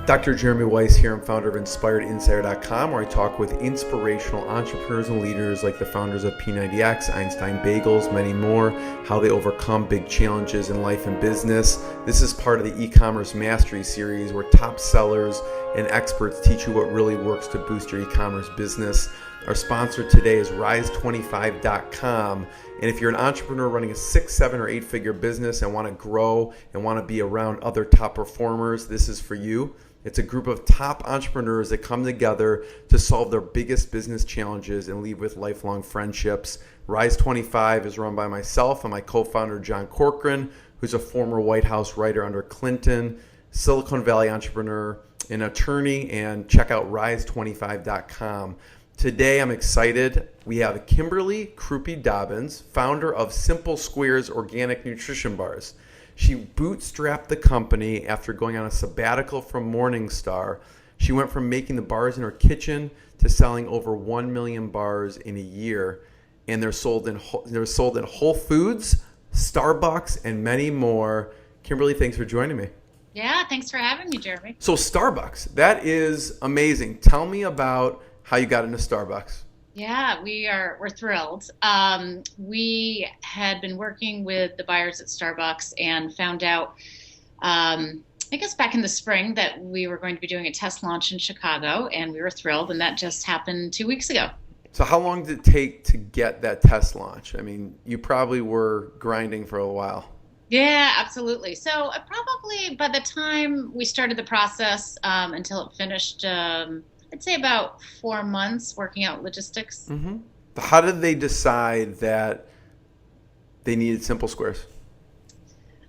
Dr. Jeremy Weiss here. I'm founder of InspiredInsider.com, where I talk with inspirational entrepreneurs and leaders like the founders of P90X, Einstein Bagels, many more, how they overcome big challenges in life and business. This is part of the e-commerce mastery series where top sellers and experts teach you what really works to boost your e-commerce business. Our sponsor today is Rise25.com. And if you're an entrepreneur running a 6, 7, or 8-figure business and want to grow and want to be around other top performers, this is for you. It's a group of top entrepreneurs that come together to solve their biggest business challenges and leave with lifelong friendships. Rise 25 is run by myself and my co-founder, John Corcoran, who's a former White House writer under Clinton, Silicon Valley entrepreneur, an attorney, and check out Rise25.com. Today, I'm excited. We have Kimberly Crupi Dobbins, founder of Simple Squares Organic Nutrition Bars. She bootstrapped the company after going on a sabbatical from Morningstar. She went from making the bars in her kitchen to selling over 1 million bars in a year. And they're sold in Whole Foods, Starbucks, and many more. Kimberly, thanks for joining me. Yeah, thanks for having me, Jeremy. So Starbucks, that is amazing. Tell me about how you got into Starbucks. Yeah, we're thrilled. We had been working with the buyers at Starbucks and found out, I guess back in the spring, that we were going to be doing a test launch in Chicago, and we were thrilled, and that just happened 2 weeks ago. So how long did it take to get that test launch? I mean, you probably were grinding for a while. Yeah, absolutely. So probably by the time we started the process until it finished, I'd say about 4 months working out logistics. Mm-hmm. How did they decide that they needed Simple Squares?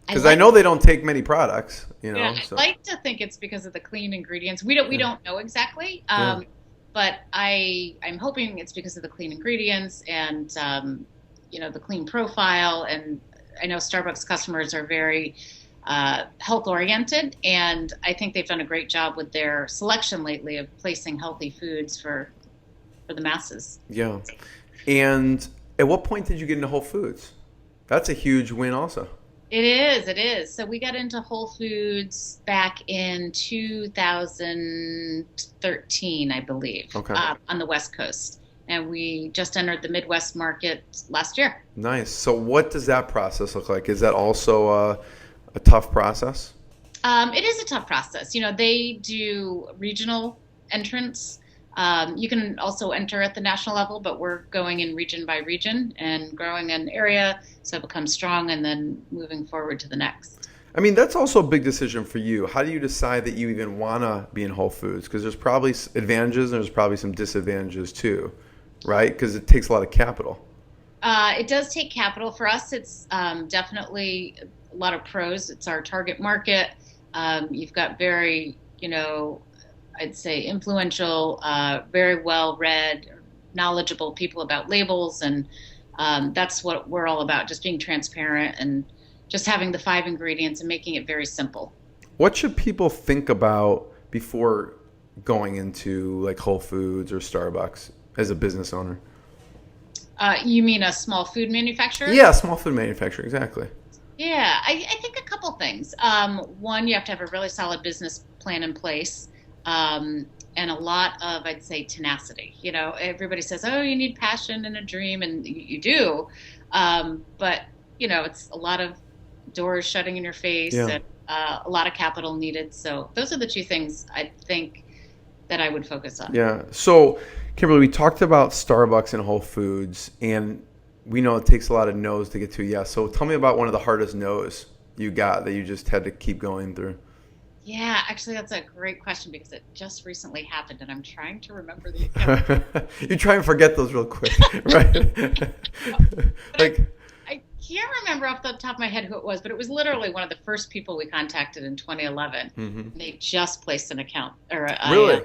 Because I know they don't take many products, Yeah, so. I'd like to think it's because of the clean ingredients. We don't know exactly, but I'm hoping it's because of the clean ingredients and the clean profile. And I know Starbucks customers are very health oriented, and I think they've done a great job with their selection lately of placing healthy foods for the masses. Yeah. And at what point did you get into Whole Foods? That's a huge win also. It is. So we got into Whole Foods back in 2013, I believe, on the West Coast. And we just entered the Midwest market last year. Nice. So what does that process look like? Is that also a tough process? It is a tough process. They do regional entrance. You can also enter at the national level, but we're going in region by region and growing an area so it becomes strong and then moving forward to the next. I mean, that's also a big decision for you. How do you decide that you even want to be in Whole Foods? Because there's probably advantages and there's probably some disadvantages too, right? Because it takes a lot of capital. It does take capital. For us, it's definitely a lot of pros. It's our target market. You've got very, I'd say influential, very well-read, knowledgeable people about labels. And that's what we're all about, just being transparent and just having the 5 ingredients and making it very simple. What should people think about before going into like Whole Foods or Starbucks as a business owner? You mean a small food manufacturer? Yeah, small food manufacturer, exactly. Yeah, I think a couple things. One, you have to have a really solid business plan in place, and a lot of, I'd say, tenacity. Everybody says, oh, you need passion and a dream, and you do. But, it's a lot of doors shutting in your face and a lot of capital needed. So those are the 2 things I think that I would focus on. Yeah. So, Kimberly, we talked about Starbucks and Whole Foods, and we know it takes a lot of no's to get to a yes. So tell me about one of the hardest no's you got that you just had to keep going through. Yeah, actually, that's a great question because it just recently happened, and I'm trying to remember the account. You try and forget those real quick, right? I can't remember off the top of my head who it was, but it was literally one of the first people we contacted in 2011. Mm-hmm. They just placed an account really?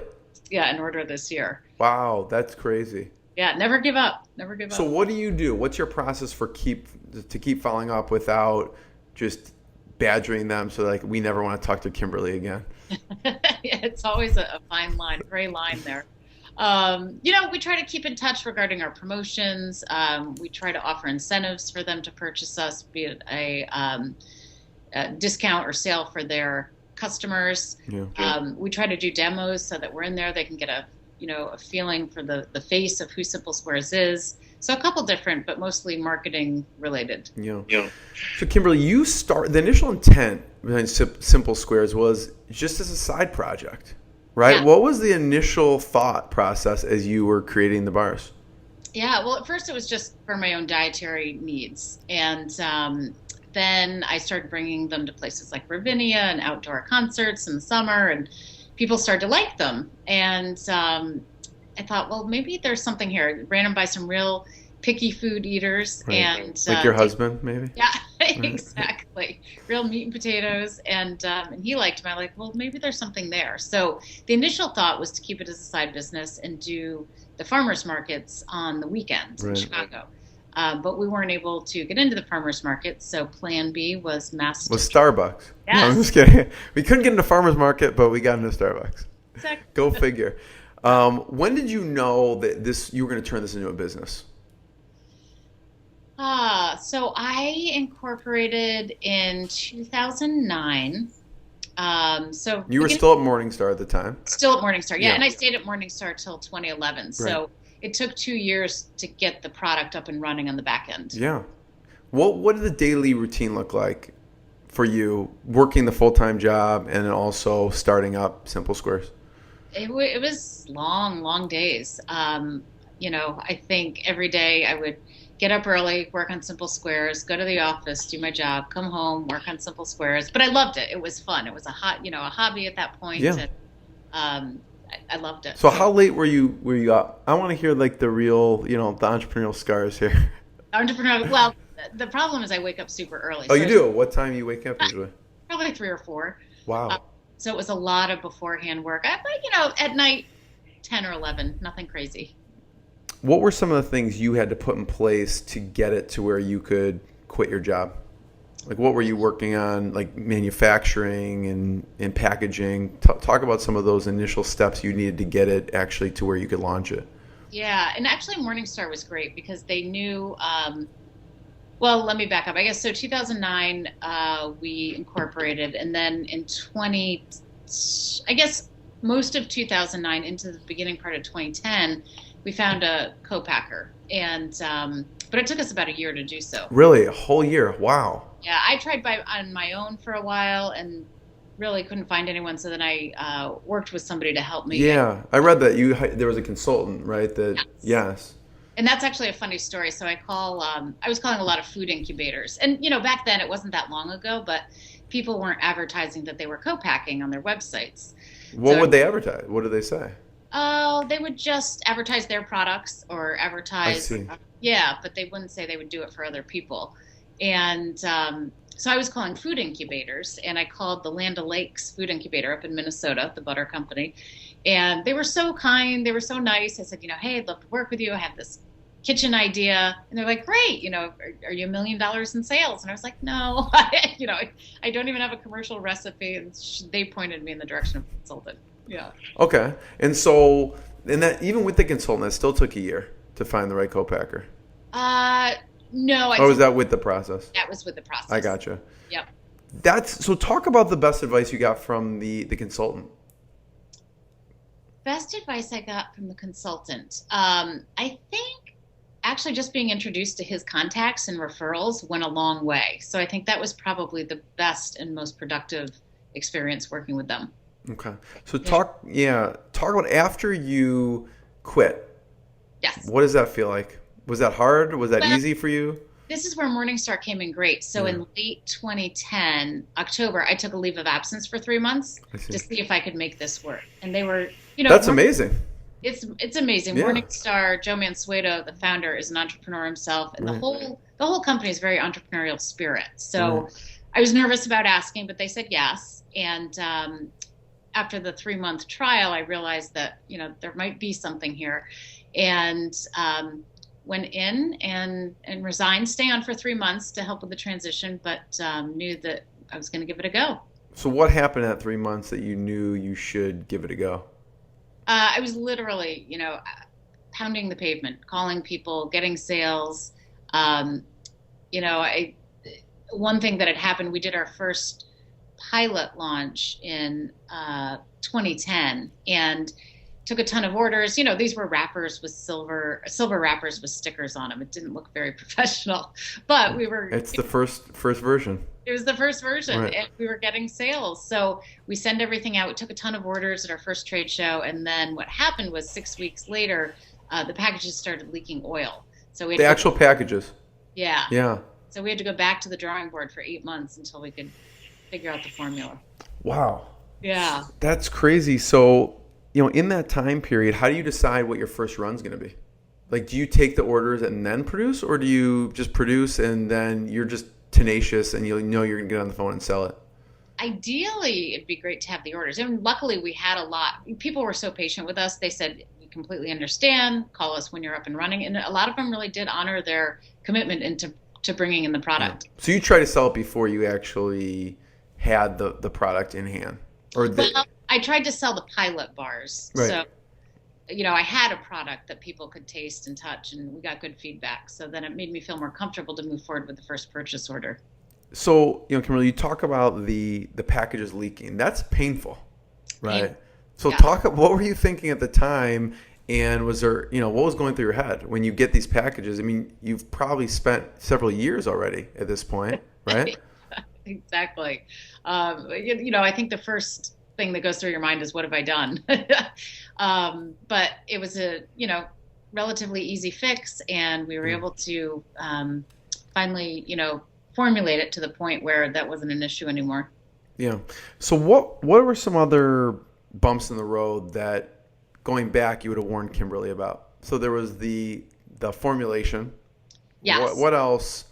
An order this year. Wow, that's crazy. Yeah, never give up. Never give up. So what do you do? What's your process to keep following up without just badgering them so like we never want to talk to Kimberly again? It's always a fine line, gray line there. We try to keep in touch regarding our promotions. We try to offer incentives for them to purchase us, be it a discount or sale for their customers. We try to do demos so that we're in there. They can get a feeling for the face of who Simple Squares is. So a couple different, but mostly marketing related. Yeah. So Kimberly, the initial intent behind Simple Squares was just as a side project, right? Yeah. What was the initial thought process as you were creating the bars? Yeah, well, at first it was just for my own dietary needs. And then I started bringing them to places like Ravinia and outdoor concerts in the summer, and people started to like them. And I thought, well, maybe there's something here. I ran them by some real picky food eaters. Right. And like your husband, maybe? Yeah, exactly. Real meat and potatoes. And he liked them. I'm like, well, maybe there's something there. So the initial thought was to keep it as a side business and do the farmers markets on the weekends in Chicago. But we weren't able to get into the farmers market, so plan B was Starbucks. Yes. No, I'm just kidding. We couldn't get into farmers market, but we got into Starbucks. Exactly. Go figure. When did you know that you were going to turn this into a business? So I incorporated in 2009. So you were still at Morningstar at the time? Still at Morningstar, yeah. And I stayed at Morningstar till 2011. Right. So it took 2 years to get the product up and running on the back end. Yeah. What did the daily routine look like for you, working the full-time job and then also starting up Simple Squares? It was long days. I think every day I would get up early, work on Simple Squares, go to the office, do my job, come home, work on Simple Squares. But I loved it. It was fun. It was a hobby at that point. Yeah. And, I loved it. So how late were you up? I want to hear like the real, the entrepreneurial scars here. Well, the problem is I wake up super early. Oh, so you do? What time do you wake up usually? Probably 3 or 4. Wow. So it was a lot of beforehand work. At night, 10 or 11, nothing crazy. What were some of the things you had to put in place to get it to where you could quit your job? Like what were you working on, like manufacturing and packaging? Talk about some of those initial steps you needed to get it actually to where you could launch it. Yeah, and actually Morningstar was great because they knew, well, let me back up. I guess so 2009 we incorporated, and then in most of 2009 into the beginning part of 2010, we found a copacker, and but it took us about a year to do so. Really? A whole year? Wow. Yeah, I tried on my own for a while and really couldn't find anyone, so then I worked with somebody to help me. Yeah, I read that there was a consultant, right? Yes. And that's actually a funny story. So I was calling a lot of food incubators, and back then it wasn't that long ago, but people weren't advertising that they were co-packing on their websites. What would they advertise? What did they say? Oh, they would just advertise their products or advertise. I see. Yeah, but they wouldn't say they would do it for other people. And so I was calling food incubators, and I called the Land O'Lakes food incubator up in Minnesota, the butter company. And they were so kind. They were so nice. I said, hey, I'd love to work with you. I have this kitchen idea. And they're like, great. Are you $1 million in sales? And I was like, no, I don't even have a commercial recipe. And they pointed me in the direction of a consultant. Yeah. Okay. And so, that even with the consultant, it still took a year to find the right co-packer. No. Or was that with the process? That was with the process. I gotcha. Yep. So talk about the best advice you got from the consultant. Best advice I got from the consultant. I think actually just being introduced to his contacts and referrals went a long way. So I think that was probably the best and most productive experience working with them. Okay. So talk about after you quit. Yes. What does that feel like? Was that hard? Was that easy for you? This is where Morningstar came in great. So in late 2010, October, I took a leave of absence for 3 months to see if I could make this work. And they were, That's amazing. It's amazing. Yeah. Morningstar, Joe Mansueto, the founder, is an entrepreneur himself, and the whole company is very entrepreneurial spirit. So I was nervous about asking, but they said yes. And after the 3-month trial, I realized that there might be something here, and went in and resigned, stay on for 3 months to help with the transition, but knew that I was going to give it a go. So what happened at 3 months that you knew you should give it a go? I was literally, pounding the pavement, calling people, getting sales. One thing that had happened, we did our first pilot launch in 2010 and took a ton of orders. These were wrappers with silver wrappers with stickers on them. It didn't look very professional, but It's the first version. It was the first version, right. And we were getting sales. So we send everything out. We took a ton of orders at our first trade show. And then what happened was 6 weeks later, the packages started leaking oil. So the actual packages. Yeah. Yeah. So we had to go back to the drawing board for 8 months until we could figure out the formula. Wow. Yeah. That's crazy. So, in that time period, how do you decide what your first run's going to be? Like, do you take the orders and then produce, or do you just produce and then you're just tenacious and you're going to get on the phone and sell it? Ideally, it'd be great to have the orders. And luckily, we had a lot. People were so patient with us. They said, we completely understand. Call us when you're up and running. And a lot of them really did honor their commitment into bringing in the product. Yeah. So you try to sell it before you actually had the product in hand? Well, I tried to sell the pilot bars. Right. So, I had a product that people could taste and touch, and we got good feedback. So then it made me feel more comfortable to move forward with the first purchase order. So, Kimberly, you talk about the packages leaking. That's painful, right? So yeah. What were you thinking at the time? And was there, what was going through your head when you get these packages? I mean, you've probably spent several years already at this point, right? Exactly. I think the first thing that goes through your mind is, what have I done? But it was a, relatively easy fix, and we were able to finally, formulate it to the point where that wasn't an issue anymore. Yeah. So what were some other bumps in the road that, going back, you would have warned Kimberly about? So there was the formulation. Yes. What else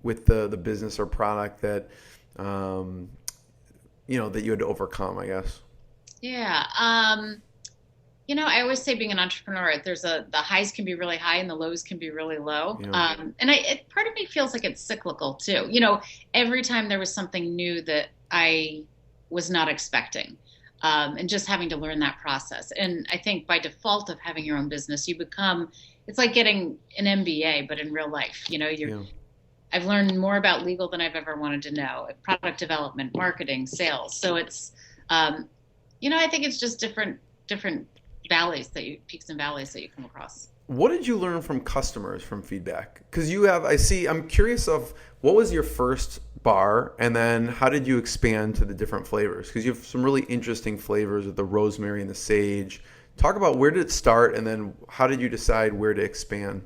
with the business or product that that you had to overcome, I guess? Yeah. I always say, being an entrepreneur, the highs can be really high and the lows can be really low. Yeah. And part of me feels like it's cyclical too. Every time there was something new that I was not expecting. And just having to learn that process. And I think by default of having your own business, it's like getting an MBA, but in real life. I've learned more about legal than I've ever wanted to know. Product development, marketing, sales. So it's, I think it's just different peaks and valleys that you come across. What did you learn from customers from feedback? Because I'm curious of, what was your first bar, and then how did you expand to the different flavors? Because you have some really interesting flavors with the rosemary and the sage. Talk about, where did it start, and then how did you decide where to expand?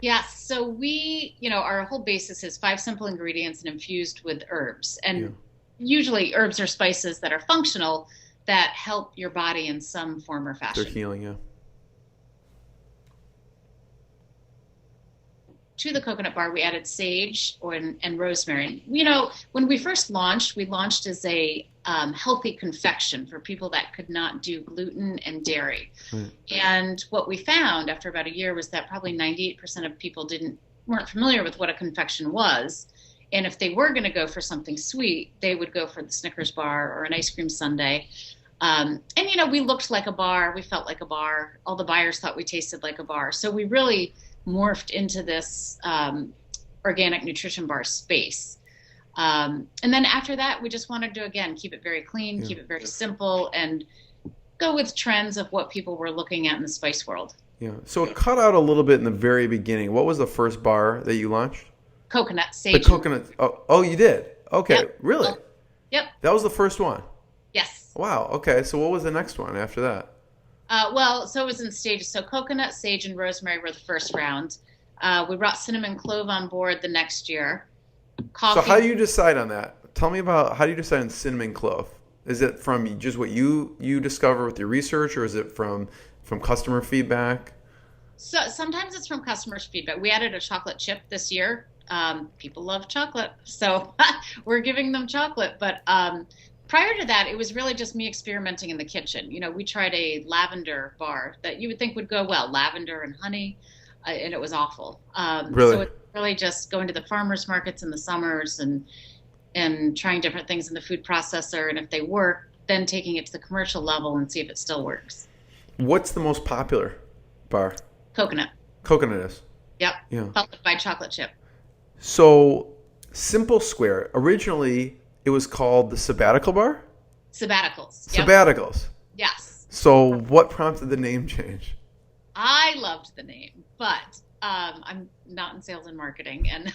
Yeah, so we, our whole basis is 5 simple ingredients and infused with herbs. And usually herbs are spices that are functional, that help your body in some form or fashion. They're healing, yeah. To the coconut bar, we added sage and rosemary. When we first launched, we launched as a healthy confection for people that could not do gluten and dairy. Right. And what we found after about a year was that probably 98% of people weren't familiar with what a confection was. And if they were going to go for something sweet, they would go for the Snickers bar or an ice cream sundae. And we looked like a bar. We felt like a bar. All the buyers thought we tasted like a bar. So we really morphed into this organic nutrition bar space. And then after that, we just wanted to, again, keep it very clean, keep it very simple, and go with trends of what people were looking at in the spice world. Yeah. So it cut out a little bit in the very beginning. What was the first bar that you launched? Coconut, sage. The coconut. Oh, you did? Okay. Yep. Really? Yep. That was the first one? Yes. Wow. Okay. So what was the next one after that? So it was in stages. So coconut, sage, and rosemary were the first round. We brought cinnamon clove on board the next year. Coffee. So how do you decide on that? Tell me about, how do you decide on cinnamon clove? Is it from just what you discover with your research, or is it from customer feedback? So sometimes it's from customers' feedback. We added a chocolate chip this year. People love chocolate, so we're giving them chocolate. But prior to that, it was really just me experimenting in the kitchen. We tried a lavender bar that you would think would go well, lavender and honey, and it was awful. Really? So it's really just going to the farmers markets in the summers and trying different things in the food processor, and if they work, then taking it to the commercial level and see if it still works. What's the most popular bar? Coconut. Coconut is? Yep. Yeah. Followed by chocolate chip. So Simple Square, originally It was called the Sabbatical Bar? Sabbaticals. Yep. Sabbaticals. Yes. So what prompted the name change? I loved the name, but I'm not in sales and marketing. And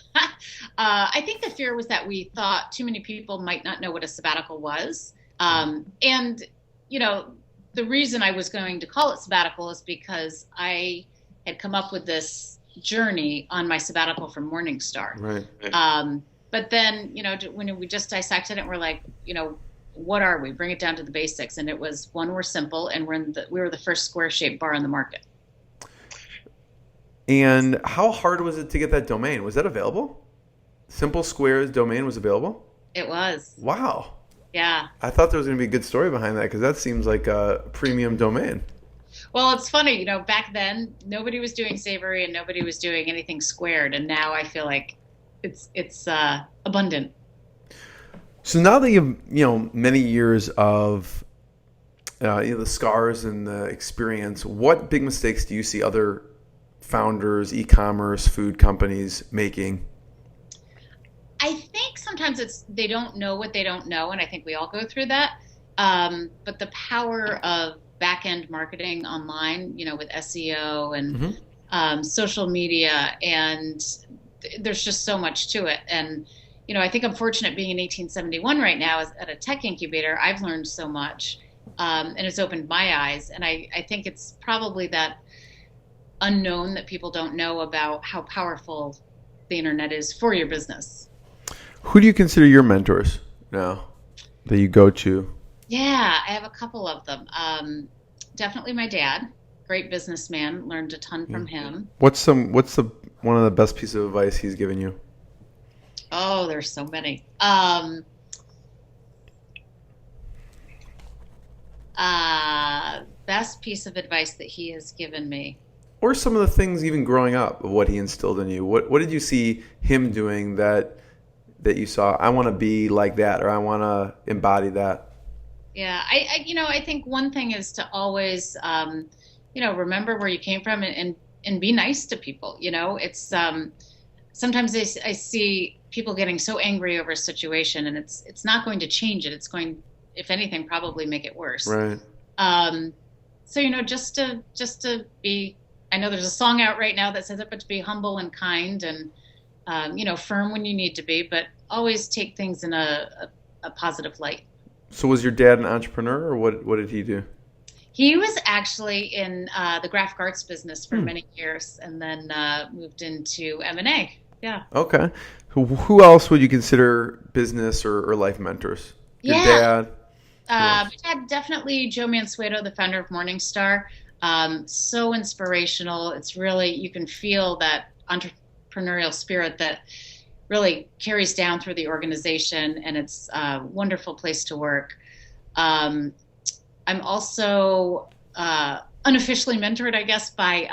I think the fear was that we thought too many people might not know what a sabbatical was. And, you know, the reason I was going to call it sabbatical is because I had come up with this journey on my sabbatical from Morningstar. Right. But then, you know, when we just dissected it, we're like, you know, what are we? Bring it down to the basics. And it was, one, we're simple, and we were the first square-shaped bar on the market. And how hard was it to get that domain? Was that available? Simple Squares domain was available? It was. Wow. Yeah. I thought there was going to be a good story behind that because that seems like a premium domain. Well, it's funny, you know, back then nobody was doing savory and nobody was doing anything squared, and now I feel like it's abundant. So now that you've, you know, many years of you know, the scars and the experience, what big mistakes do you see other founders, e-commerce, food companies making? I think sometimes they don't know what they don't know, and I think we all go through that. But the power of back-end marketing online, you know, with SEO and social media, and there's just so much to it. And, you know, I think I'm fortunate being in 1871 right now at a tech incubator. I've learned so much, and it's opened my eyes. And I think it's probably that unknown that people don't know about how powerful the internet is for your business. Who do you consider your mentors now that you go to? Yeah, I have a couple of them. Definitely my dad, great businessman, learned a ton from him. What's the one of the best pieces of advice he's given you? Oh, there's so many. Best piece of advice that he has given me. Or some of the things even growing up of what he instilled in you. What did you see him doing that you saw, I want to be like that, or I want to embody that? Yeah, I think one thing is to always, remember where you came from and be nice to people. You know, it's sometimes I see people getting so angry over a situation, and it's not going to change it. It's going, if anything, probably make it worse. Right. So, you know, just to be, I know there's a song out right now that says it, but to be humble and kind and, firm when you need to be, but always take things in a positive light. So was your dad an entrepreneur, or what did he do? He was actually in the graphic arts business for many years, and then moved into M&A. Yeah. Okay. Who else would you consider business or life mentors? Your dad? My dad, definitely Joe Mansueto, the founder of Morningstar. So inspirational. It's really, you can feel that entrepreneurial spirit that really carries down through the organization, and it's a wonderful place to work. I'm also unofficially mentored, I guess, by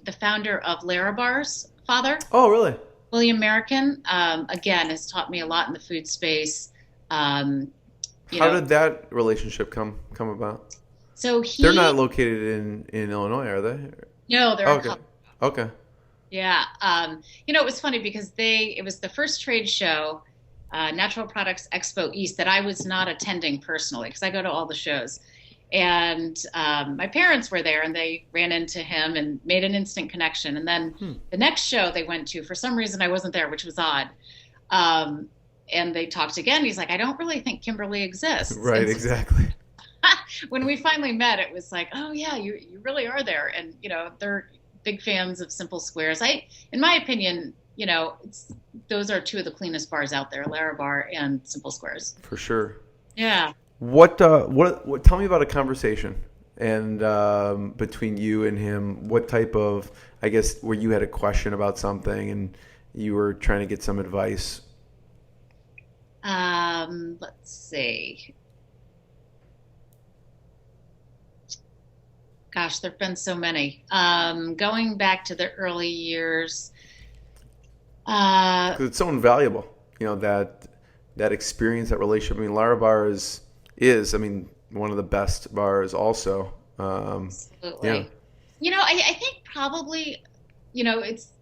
the founder of Larabar's father. Oh, really? William American, again, has taught me a lot in the food space. How did that relationship come about? So they're not located in Illinois, are they? No, they're in Colorado. Okay. Yeah. It was funny because it was the first trade show, Natural Products Expo East, that I was not attending personally because I go to all the shows. And my parents were there, and they ran into him and made an instant connection. And then the next show they went to, for some reason I wasn't there, which was odd. And they talked again. He's like, I don't really think Kimberly exists. Right, exactly. When we finally met, it was like, oh yeah, you really are there. And, they're big fans of Simple Squares. In my opinion, those are two of the cleanest bars out there, Larabar and Simple Squares. For sure. Yeah. What tell me about a conversation and between you and him. What type of, I guess, where you had a question about something and you were trying to get some advice? Let's see. Gosh, there've been so many. Going back to the early years. 'Cause it's so invaluable, that experience, that relationship. I mean, Larabar is one of the best bars also. Absolutely. Yeah. I think probably,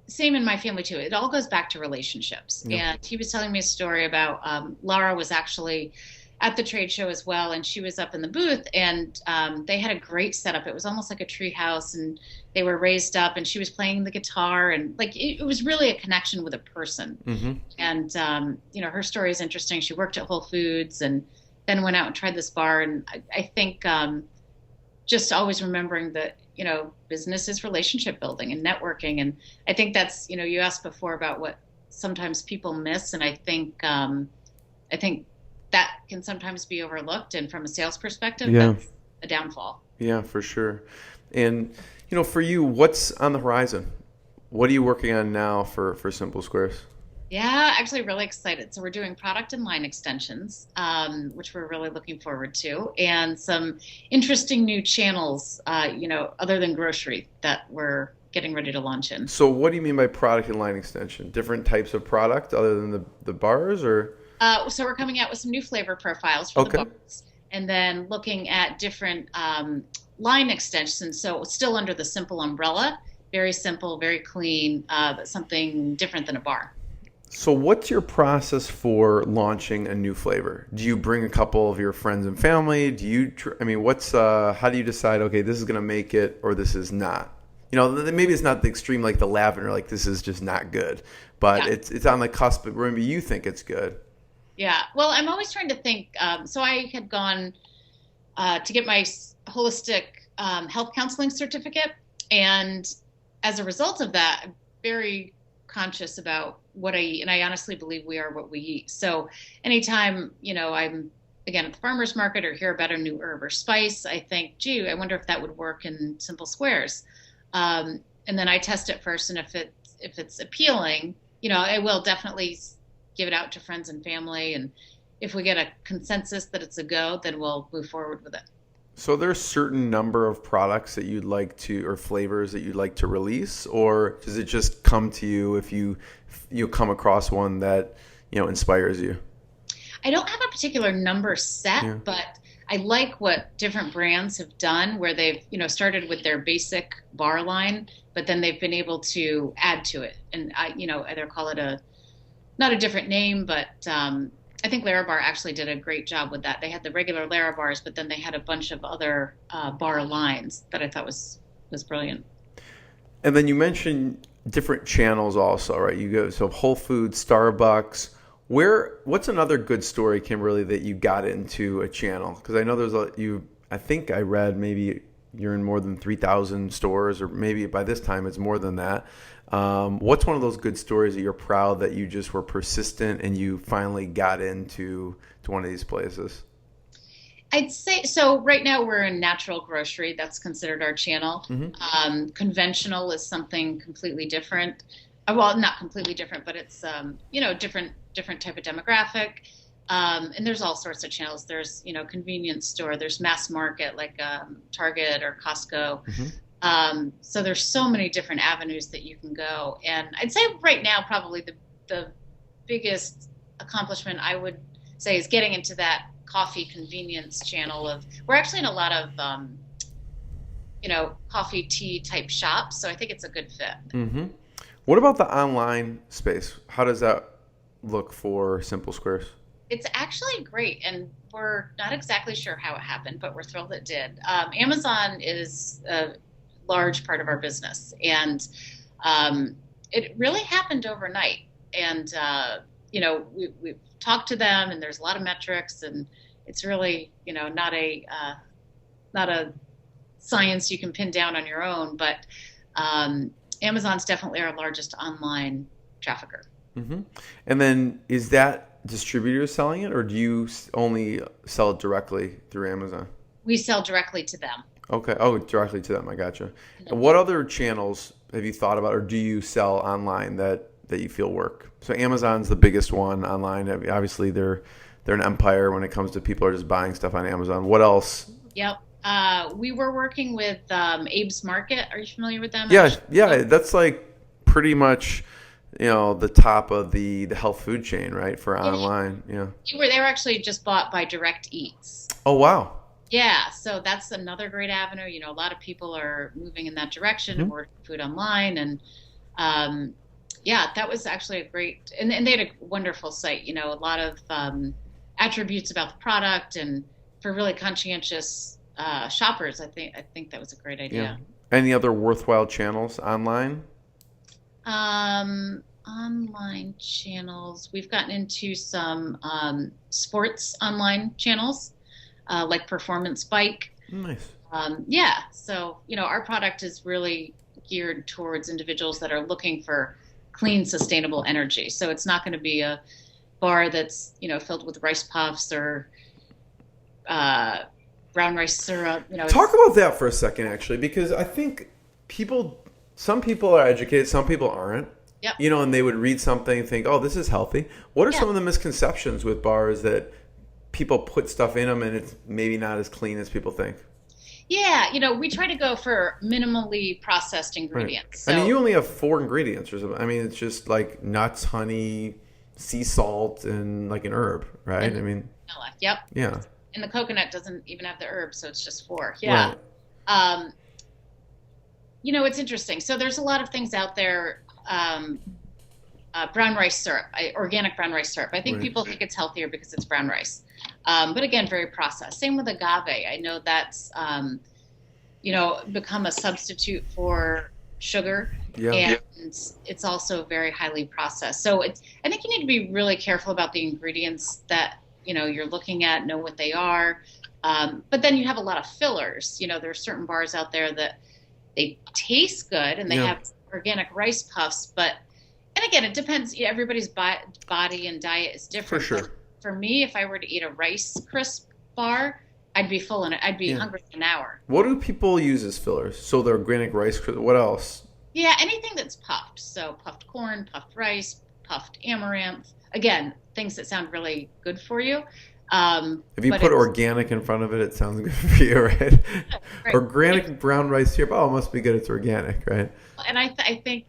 same in my family too. It all goes back to relationships. Yeah. And he was telling me a story about Laura was actually at the trade show as well, and she was up in the booth, and they had a great setup. It was almost like a tree house, and they were raised up, and she was playing the guitar, and like it was really a connection with a person. Mm-hmm. And her story is interesting. She worked at Whole Foods and then went out and tried this bar, and I think just always remembering that business is relationship building and networking, and I think that's you asked before about what sometimes people miss, and I think that can sometimes be overlooked, and from a sales perspective, that's a downfall. Yeah, for sure. And for you, what's on the horizon? What are you working on now for Simple Squares? Yeah, actually really excited. So we're doing product and line extensions, which we're really looking forward to, and some interesting new channels, other than grocery, that we're getting ready to launch in. So what do you mean by product and line extension? Different types of product other than the bars, or? So we're coming out with some new flavor profiles for the bars, and then looking at different line extensions. So still under the Simple umbrella, very simple, very clean, but something different than a bar. So what's your process for launching a new flavor? Do you bring a couple of your friends and family? Do you, how do you decide, okay, this is going to make it or this is not? Maybe it's not the extreme like the lavender, like this is just not good, but it's on the cusp, but maybe you think it's good. Yeah. Well, I'm always trying to think. So I had gone to get my holistic health counseling certificate. And as a result of that, I'm very conscious about what I eat. And I honestly believe we are what we eat. So anytime, I'm again at the farmer's market or hear about a new herb or spice, I think, gee, I wonder if that would work in Simple Squares. And then I test it first. And if it's appealing, I will definitely give it out to friends and family. And if we get a consensus that it's a go, then we'll move forward with it. So there's a certain number of products that you'd like to, or flavors that you'd like to release, or does it just come to you if you come across one that, inspires you? I don't have a particular number set, but I like what different brands have done where they've, started with their basic bar line, but then they've been able to add to it. And either call it not a different name, but I think Larabar actually did a great job with that. They had the regular Larabars, but then they had a bunch of other bar lines that I thought was brilliant. And then you mentioned different channels also, right? You go, so Whole Foods, Starbucks. What's another good story, Kimberly, that you got into a channel? Because I know I think I read maybe you're in more than 3,000 stores, or maybe by this time it's more than that. What's one of those good stories that you're proud that you just were persistent and you finally got into one of these places? I'd say, so right now we're in natural grocery. That's considered our channel. Mm-hmm. Conventional is something completely different. Well, not completely different, but it's, different type of demographic. And there's all sorts of channels. There's, convenience store, there's mass market like Target or Costco. Mm-hmm. So there's so many different avenues that you can go. And I'd say right now, probably the biggest accomplishment I would say is getting into that coffee convenience channel we're actually in a lot of, coffee tea type shops. So I think it's a good fit. Mm-hmm. What about the online space? How does that look for Simple Squares? It's actually great, and we're not exactly sure how it happened, but we're thrilled it did. Amazon is a large part of our business, and it really happened overnight. And we've talked to them, and there's a lot of metrics, and it's really not a science you can pin down on your own, but Amazon's definitely our largest online trafficker. Mm-hmm. And then is that distributors selling it, or do you only sell it directly through Amazon? We sell directly to them. Okay. Oh, directly to them. I gotcha. Mm-hmm. And what other channels have you thought about, or do you sell online that you feel work? So Amazon's the biggest one online. Obviously, they're an empire when it comes to people are just buying stuff on Amazon. What else? Yep. We were working with Abe's Market. Are you familiar with them? Yeah. That's like pretty much, the top of the health food chain, right? For online. Yeah. They were actually just bought by Direct Eats. Oh, wow. Yeah. So that's another great avenue. A lot of people are moving in that direction and ordering food online. And Yeah, that was actually a great, and they had a wonderful site, a lot of attributes about the product, and for really conscientious shoppers, I think that was a great Yeah. idea. Any other worthwhile channels online? Online channels, we've gotten into some sports online channels, like Performance Bike. Nice. Yeah, so our product is really geared towards individuals that are looking for clean, sustainable energy. So it's not going to be a bar that's filled with rice puffs or uh, brown rice syrup. Talk about that for a second, actually, because I think some people are educated, some people aren't. Yep. And they would read something and think, oh, this is healthy. What are Yeah. some of the misconceptions with bars that people put stuff in them and it's maybe not as clean as people think? Yeah, we try to go for minimally processed Right. ingredients. I mean, So you only have 4 ingredients or something. I mean, it's just like nuts, honey, sea salt, and like an herb, right? and I mean, vanilla. Yep. yeah. And the coconut doesn't even have the herb, so it's just four. Yeah. Right. Um, it's interesting. So there's a lot of things out there. Brown rice syrup, organic brown rice syrup. I think Right. people think it's healthier because it's brown rice. But again, very processed. Same with agave. I know that's, become a substitute for sugar. Yeah. And it's also very highly processed. So I think you need to be really careful about the ingredients that, you're looking at, know what they are. But then you have a lot of fillers. There are certain bars out there that they taste good and they Yeah. have organic rice puffs, and again, it depends. Everybody's body and diet is different. For sure. For me, if I were to eat a Rice Crisp bar, I'd be full, and I'd be Yeah. hungry in an hour. What do people use as fillers? So the organic rice, what else? Yeah, anything that's puffed. So puffed corn, puffed rice, puffed amaranth. Again, things that sound really good for you. If you But put it's- organic in front of it, it sounds good for you, right? Right. Organic brown rice syrup. Oh, it must be good. It's organic, right? And I think,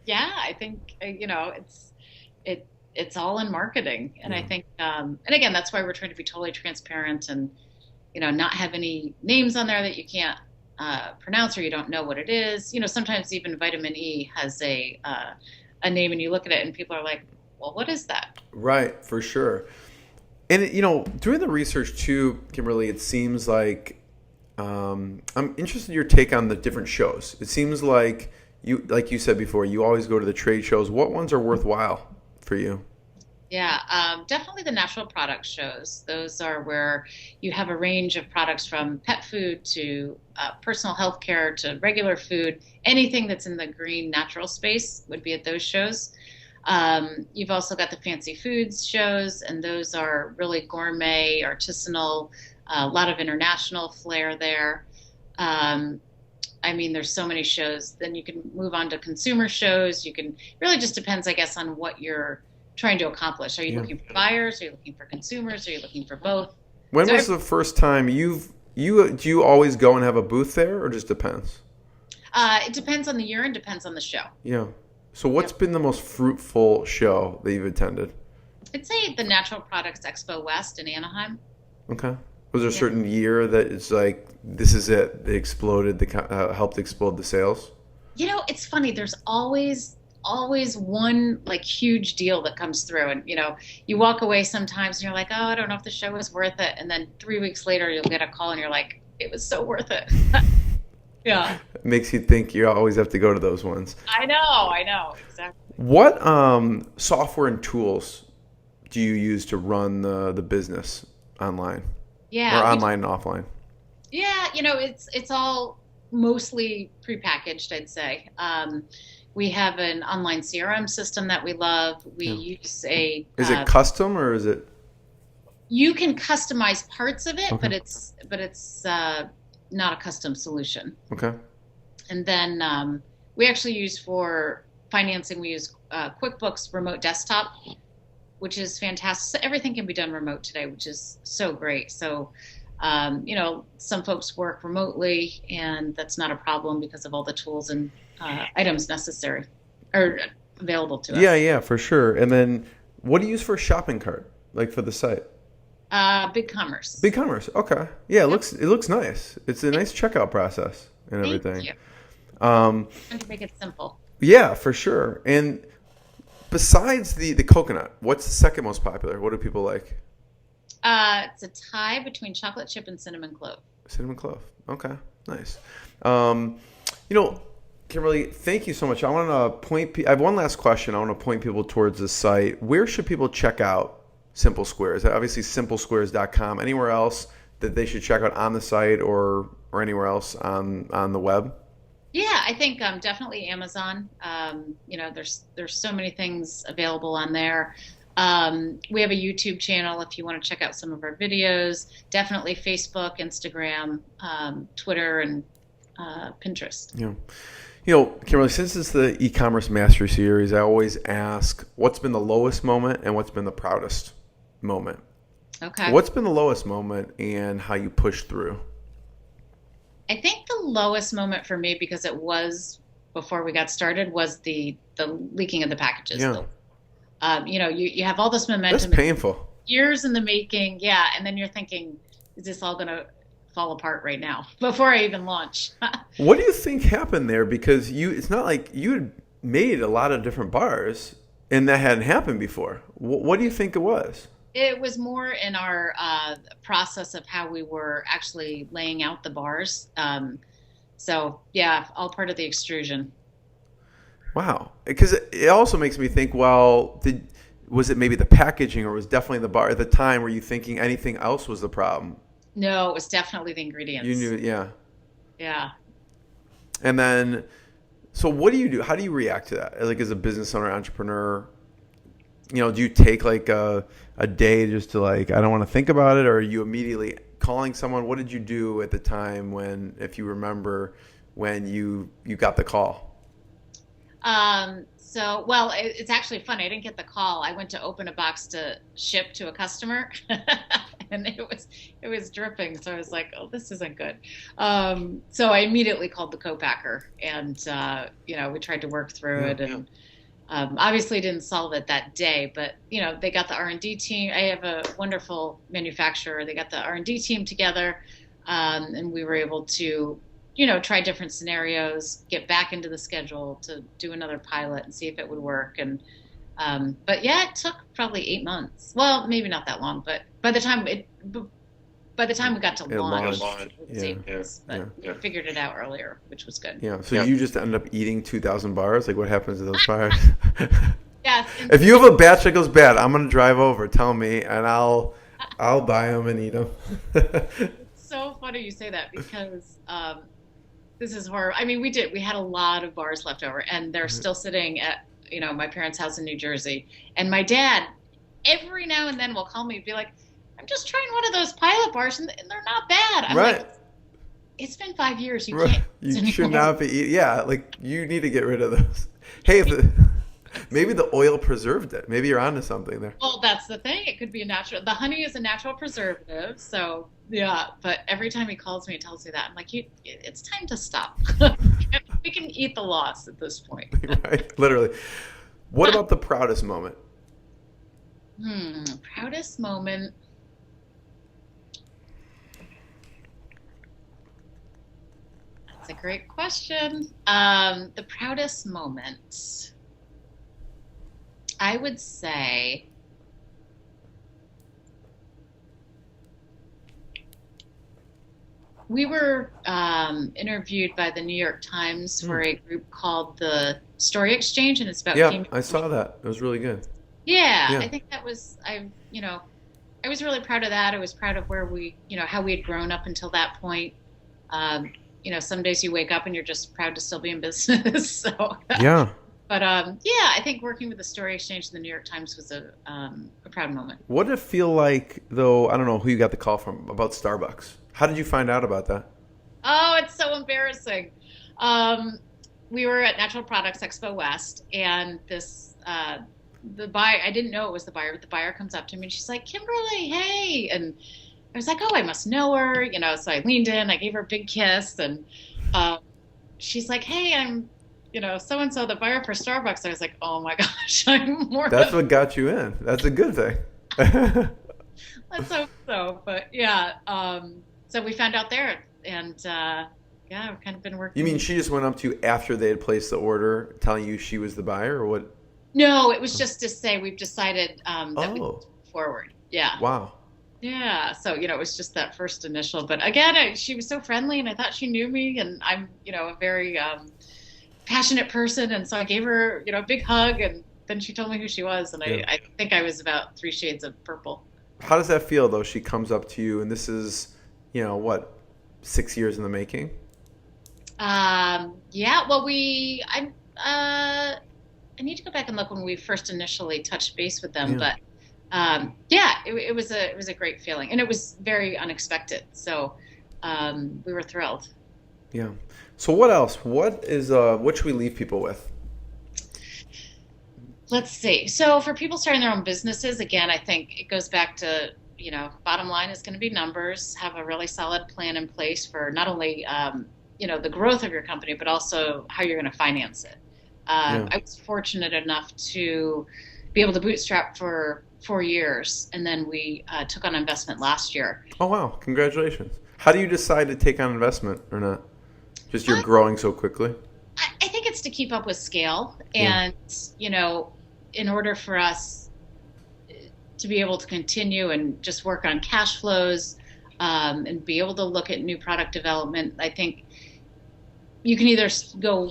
it's all in marketing, and I Yeah. think, and again, that's why we're trying to be totally transparent and not have any names on there that you can't pronounce or you don't know what it is. Sometimes even vitamin E has a name, and you look at it, and people are like, "Well, what is that?" Right, for sure. And doing the research too, Kimberly, it seems like I'm interested in your take on the different shows. It seems like like you said before, you always go to the trade shows. What ones are worthwhile for you? Yeah, definitely the natural product shows. Those are where you have a range of products from pet food to personal health care to regular food. Anything that's in the green natural space would be at those shows. You've also got the fancy foods shows, and those are really gourmet, artisanal, a lot of international flair there. There's so many shows. Then you can move on to consumer shows. Really just depends, I guess, on what you're trying to accomplish. Are you Yeah. looking for buyers? Are you looking for consumers? Are you looking for both? When So was the first time do you always go and have a booth there, or just depends? It depends on the year and depends on the show. Yeah. So what's been the most fruitful show that you've attended? I'd say the Natural Products Expo West in Anaheim. Okay. Was there a Yeah. certain year that it's like, this is it, they exploded, helped explode the sales? It's funny. There's always one like huge deal that comes through, and you walk away sometimes and you're like, oh, I don't know if the show was worth it, and then 3 weeks later you'll get a call and you're like, it was so worth it. Yeah, It makes you think you always have to go to those ones. I know exactly. What software and tools do you use to run the business online, Yeah, or online and offline? yeah, it's all mostly prepackaged, I'd say. We have an online CRM system that we love. We use Is it custom, or is it? you can customize parts of it, Okay. but it's not a custom solution. Okay. And then we actually use for financing, we use QuickBooks Remote Desktop, which is fantastic. So everything can be done remote today, which is so great. So, some folks work remotely, and that's not a problem because of all the tools and items necessary or available to us. Yeah, for sure. And then what do you use for a shopping cart, like for the site? BigCommerce. BigCommerce. Okay. Yeah, it looks nice. It's a nice checkout process and Thank everything. you. Um, Trying to make it simple. Yeah, for sure. And besides the coconut, what's the second most popular? What do people like? It's a tie between chocolate chip and cinnamon clove. Cinnamon clove. Okay, nice. Um, you know, Kimberly, thank you so much. I want to I have one last question. I want to point people towards the site. Where should people check out Simple Squares? Obviously, simplesquares.com. Anywhere else that they should check out on the site or anywhere else on the web? Yeah, I think definitely Amazon. There's so many things available on there. We have a YouTube channel if you want to check out some of our videos. Definitely Facebook, Instagram, Twitter, and Pinterest. Yeah. Kimberly, since it's the e-commerce mastery series, I always ask what's been the lowest moment and what's been the proudest moment. Okay. What's been the lowest moment and how you pushed through? I think the lowest moment for me, because it was before we got started, was the leaking of the packages. Yeah. You have all this momentum. That's painful. Years in the making, yeah, and then you're thinking, is this all going to fall apart right now before I even launch? What do you think happened there? Because it's not like you had made a lot of different bars and that hadn't happened before. What do you think it was? It was more in our process of how we were actually laying out the bars. So yeah, all part of the extrusion. Wow. Because it also makes me think, well, was it maybe the packaging or was definitely the bar at the time? Were you thinking anything else was the problem? No, it was definitely the ingredients. You knew, yeah. Yeah. And then, so what do you do? How do you react to that? Like as a business owner, entrepreneur, do you take like a day just to like, I don't want to think about it? Or are you immediately calling someone? What did you do at the time if you remember, when you got the call? It's actually funny. I didn't get the call. I went to open a box to ship to a customer and it was dripping. So I was like, oh, this isn't good. So I immediately called the copacker and, we tried to work through it and, obviously didn't solve it that day, but they got the R&D team. I have a wonderful manufacturer. They got the R&D team together, and we were able to, try different scenarios, get back into the schedule to do another pilot and see if it would work. And but yeah, it took probably 8 months. Well, maybe not that long, but by the time we got to launch, we figured it out earlier, which was good. Yeah. So you just end up eating 2,000 bars? Like what happens to those bars? Yes. If you have a batch that goes bad, I'm going to drive over. Tell me, and I'll buy them and eat them. It's so funny you say that because this is horrible. I mean, we had a lot of bars left over, and they're still sitting at my parents' house in New Jersey. And my dad, every now and then, will call me and be like, I'm just trying one of those pilot bars, and they're not bad. I'm like, it's been 5 years. You can't. You should not be eating. Yeah, like you need to get rid of those. Hey, maybe the oil preserved it. Maybe you're onto something there. Well, that's the thing. It could be the honey is a natural preservative. So yeah, but every time he calls me and tells me that, I'm like, it's time to stop. We can eat the loss at this point. Right, literally. What about the proudest moment? Proudest moment. That's a great question. The proudest moment, I would say, we were interviewed by the New York Times for a group called the Story Exchange, and it's about I saw that. It was really good. Yeah, I think that was I was really proud of that. I was proud of where we, how we had grown up until that point. Some days you wake up and you're just proud to still be in business. So yeah. But I think working with the Story Exchange and the New York Times was a proud moment. What did it feel like, though? I don't know who you got the call from about Starbucks. How did you find out about that? Oh, it's so embarrassing. We were at Natural Products Expo West, and this the buyer, I didn't know it was the buyer, but the buyer comes up to me and she's like, Kimberly, hey. And I was like, oh, I must know her. So I leaned in, I gave her a big kiss, and she's like, hey, I'm so-and-so, the buyer for Starbucks. I was like, oh my gosh, I'm more. That's what got you in. That's a good thing. Let's hope so. But yeah, so we found out there, and yeah, I've kind of been You mean working. she just went up to you after they had placed the order, telling you she was the buyer, or what? No, it was just to say we've decided that we Oh, move forward. Yeah. wow. Yeah. So, it was just that first initial. But again, she was so friendly and I thought she knew me. And I'm, a very passionate person. And so I gave her, a big hug. And then she told me who she was. And Yeah. I think I was about 3 shades of purple. How does that feel, though? She comes up to you, and this is, what, 6 years in the making? Yeah. Well, I need to go back and look when we first initially touched base with them. Yeah. But yeah, it was a great feeling, and it was very unexpected. So we were thrilled. Yeah. So what else? What should we leave people with? Let's see. So for people starting their own businesses, again, I think it goes back to bottom line is going to be numbers. Have a really solid plan in place for not only the growth of your company, but also how you're going to finance it. Yeah. I was fortunate enough to be able to bootstrap for 4 years, and then we took on investment last year. Oh, wow. Congratulations. How do you decide to take on investment or not? Just you're Uh, growing so quickly? I think it's to keep up with scale, Yeah. and in order for us to be able to continue and just work on cash flows and be able to look at new product development, I think you can either go.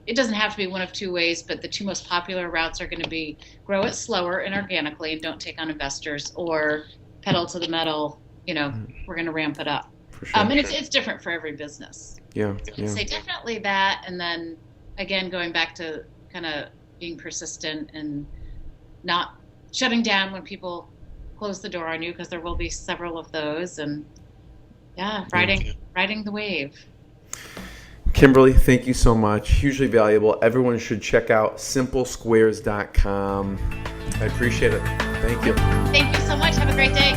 It doesn't have to be one of two ways, but the two most popular routes are going to be grow it slower and organically and don't take on investors, or pedal to the metal, we're going to ramp it up. For sure. And it's different for every business. Yeah. So Yeah. I'd say definitely that. And then again, going back to kind of being persistent and not shutting down when people close the door on you, because there will be several of those. And yeah, riding the wave. Kimberly, thank you so much. Hugely valuable. Everyone should check out simplesquares.com. I appreciate it. Thank you. Thank you so much. Have a great day.